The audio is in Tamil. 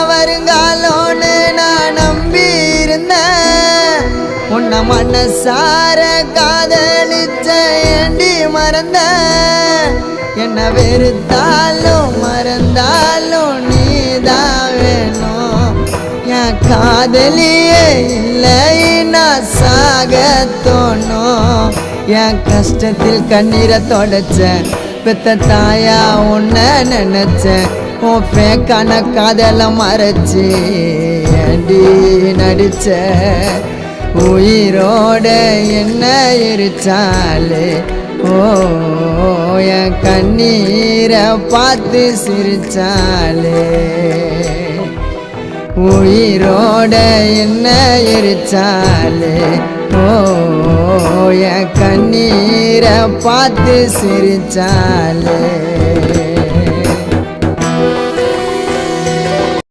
வருங்காலோன்னு நான் நம்பி இருந்தேன். உன்னை மனசார காதலிச்ச ஏண்டி மறந்த? என்ன வெறுத்தாலும் மறந்தாலும் நீதான் வேணும். என் காதலியே இல்லை நான் சாக தோணும். என் கஷ்டத்தில் கண்ணீரை தொடச்சேன். பெத்த தாயா உன்னை நினைச்சேன். உன் பேக்கான காதலை மறைச்சி ஏண்டி நடிச்ச? உயிரோட என்ன எரிச்சாலே ஓ என் கண்ணீரை பார்த்து சிரிச்சாலே. உயிரோட என்ன எரிச்சாலே ஓ என் கண்ணீரை பார்த்து சிரிச்சாலே.